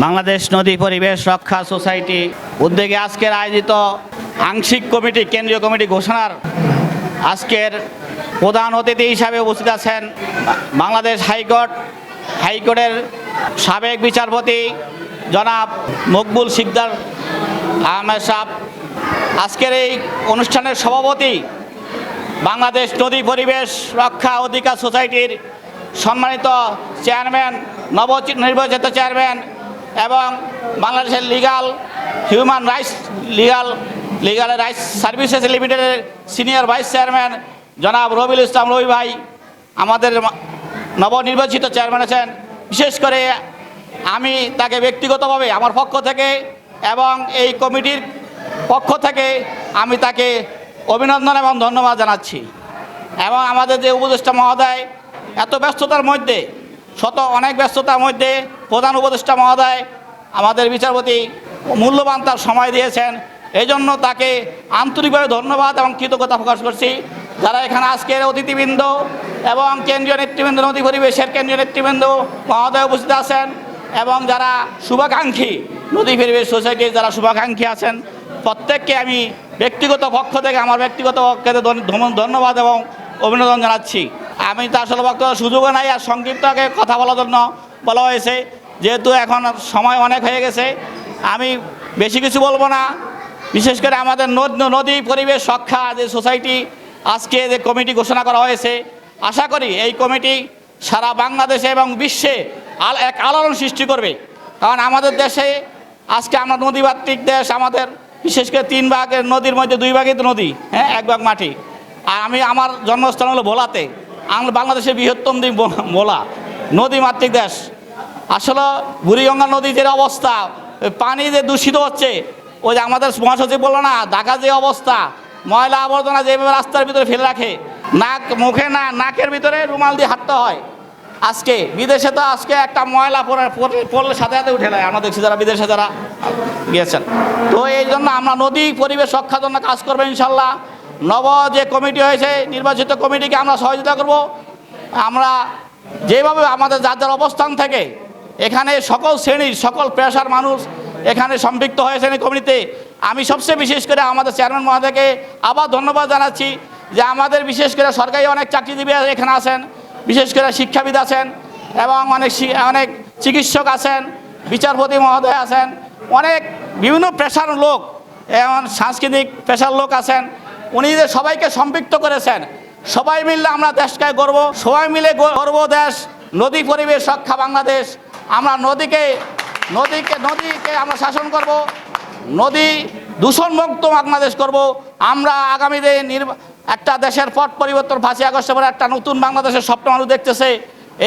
বাংলাদেশ নদী পরিবেশ রক্ষা সোসাইটি উদ্যোগে আজকের আয়োজিত আংশিক কমিটি কেন্দ্রীয় কমিটি ঘোষণার আজকের প্রধান অতিথি হিসাবে উপস্থিত আছেন বাংলাদেশ হাইকোর্টের সাবেক বিচারপতি জনাব মকবুল সিকদার আহমেদ সাহেব। আজকের এই অনুষ্ঠানের সভাপতি বাংলাদেশ নদী পরিবেশ রক্ষা অধিকার সোসাইটির সম্মানিত চেয়ারম্যান নবনির্বাচিত চেয়ারম্যান এবং বাংলাদেশের হিউম্যান রাইটস সার্ভিসেস লিমিটেডের সিনিয়র ভাইস চেয়ারম্যান জনাব রবিউল ইসলাম রবি ভাই আমাদের নবনির্বাচিত চেয়ারম্যান আছেন। বিশেষ করে আমি তাকে ব্যক্তিগতভাবে আমার পক্ষ থেকে এবং এই কমিটির পক্ষ থেকে আমি তাকে অভিনন্দন এবং ধন্যবাদ জানাচ্ছি। এবং আমাদের যে উপদেষ্টা মহোদয় এত ব্যস্ততার মধ্যে অনেক ব্যস্ততার মধ্যে প্রধান উপদেষ্টা মহোদয় আমাদের বিচারপতি মূল্যবান তার সময় দিয়েছেন, এই জন্য তাকে আন্তরিকভাবে ধন্যবাদ এবং কৃতজ্ঞতা প্রকাশ করছি। যারা এখানে আজকের অতিথিবৃন্দ এবং কেন্দ্রীয় নেতৃবৃন্দ নদী পরিবেশের কেন্দ্রীয় নেতৃবৃন্দ মহোদয় উপস্থিত আছেন এবং যারা শুভাকাঙ্ক্ষী নদী পরিবেশ সোসাইটির যারা শুভাকাঙ্ক্ষী আছেন প্রত্যেককে আমি ব্যক্তিগত পক্ষ থেকে ধন্যবাদ এবং অভিনন্দন জানাচ্ছি। আমি তো আসলে বক্তব্য সুযোগও নাই, আর সংক্ষিপ্ত আগে কথা বলার জন্য বলা হয়েছে, যেহেতু এখন সময় অনেক হয়ে গেছে আমি বেশি কিছু বলবো না। বিশেষ করে আমাদের নদী পরিবেশ রক্ষা যে সোসাইটি আজকে যে কমিটি ঘোষণা করা হয়েছে, আশা করি এই কমিটি সারা বাংলাদেশে এবং বিশ্বে এক আলোড়ন সৃষ্টি করবে। কারণ আমাদের দেশে আজকে আমরা নদীমাতৃক দেশ, আমাদের বিশেষ করে 3 ভাগের নদীর মধ্যে 2 ভাগই তো নদী, 1 ভাগ মাটি। আর আমার জন্মস্থান হলো ভোলাতে, আমরা বাংলাদেশের বৃহত্তম দ্বীপ ভোলা, নদীমাতৃক দেশ। আসলে বুড়িগঙ্গা নদীর যে অবস্থা, পানি যে দূষিত হচ্ছে, ওই যে আমাদের মহাসচিব বললো না, ঢাকা যে অবস্থা, ময়লা আবর্জনা যেভাবে রাস্তার ভিতরে ফেলে রাখে, মুখে নাকের ভিতরে রুমাল দিয়ে হাঁটতে হয়। আজকে বিদেশে তো আজকে একটা ময়লা পড়লে সাথে সাথে উঠে নেয়, আমরা দেখছি যারা বিদেশে যারা গিয়েছেন। তো এই জন্য আমরা নদী পরিবেশ রক্ষার জন্য কাজ করবো ইনশাল্লাহ। যে কমিটি হয়েছে নির্বাচিত কমিটিকে আমরা সহযোগিতা করব। আমরা যেভাবে আমাদের যার অবস্থান থেকে এখানে সকল শ্রেণীর সকল পেশার মানুষ এখানে সম্পৃক্ত হয়েছেন এই কমিটিতে, আমি সবচেয়ে বিশেষ করে আমাদের চেয়ারম্যান মহোদয়কে আবার ধন্যবাদ জানাচ্ছি যে আমাদের বিশেষ করে সরকারি অনেক চাকরিজীবী এখানে আছেন, বিশেষ করে শিক্ষাবিদ আছেন এবং অনেক চিকিৎসক আছেন, বিচারপতি মহোদয় আছেন, অনেক বিভিন্ন পেশার লোক এবং সাংস্কৃতিক পেশার লোক আছেন। উনি যে সবাইকে সম্পৃক্ত করেছেন, সবাই মিললে আমরা দেশকে গর্ব, সবাই মিলে গর্ব দেশ নদী পরিবেশ রক্ষা বাংলাদেশ। আমরা নদীকে আমরা শাসন করব, নদী দূষণমুক্ত বাংলাদেশ করব। আমরা আগামীতে একটা দেশের পট পরিবর্তন 5ই আগস্টের পরে একটা নতুন বাংলাদেশের স্বপ্ন মানুষ দেখতেছে।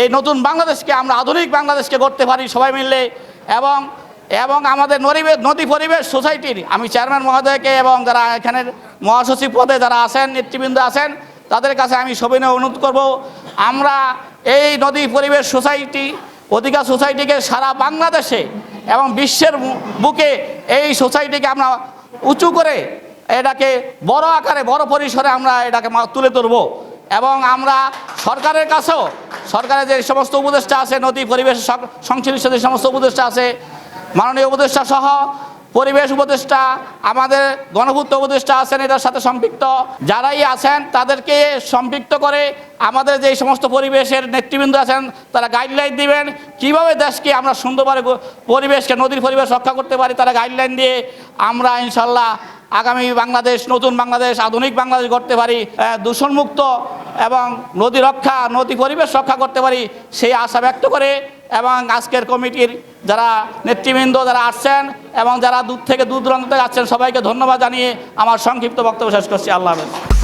এই নতুন বাংলাদেশকে আমরা আধুনিক বাংলাদেশকে করতে পারি সবাই মিললে। এবং আমাদের নদী পরিবেশ সোসাইটির আমি চেয়ারম্যান মহোদয়কে এবং যারা এখানের মহাসচিব পদে যারা আছেন নেতৃবৃন্দ আছেন তাদের কাছে আমি সবিনয় অনুরোধ করব, আমরা এই নদী পরিবেশ অধিকার সোসাইটিকে সারা বাংলাদেশে এবং বিশ্বের বুকে এই সোসাইটিকে আমরা উঁচু করে এটাকে বড় আকারে বড় পরিসরে আমরা এটাকে তুলে ধরব। এবং আমরা সরকারের কাছেও সরকারের যে সমস্ত উপদেষ্টা আছে, নদী পরিবেশ সংশ্লিষ্ট যে সমস্ত উপদেষ্টা আছে, মাননীয় উপদেষ্টা সহ পরিবেশ উপদেষ্টা, আমাদের গণপূর্ত উপদেষ্টা আছেন এটার সাথে সম্পৃক্ত, যারাই আছেন তাদেরকে সম্পৃক্ত করে আমাদের যে সমস্ত পরিবেশের নেতৃবৃন্দ আছেন তারা গাইডলাইন দিবেন কিভাবে দেশকে আমরা সুন্দরভাবে পরিবেশকে নদীর পরিবেশ রক্ষা করতে পারি। তারা গাইডলাইন দিয়ে আমরা ইনশাল্লাহ আগামী বাংলাদেশ, নতুন বাংলাদেশ, আধুনিক বাংলাদেশ গড়তে পারি, দূষণমুক্ত এবং নদী পরিবেশ রক্ষা করতে পারি সেই আশা ব্যক্ত করে এবং আজকের কমিটির যারা নেতৃবৃন্দ যারা আসছেন এবং যারা দূর দূরান্ত থেকে আসছেন সবাইকে ধন্যবাদ জানিয়ে আমার সংক্ষিপ্ত বক্তব্য শেষ করছি। আল্লাহ হাফেজ।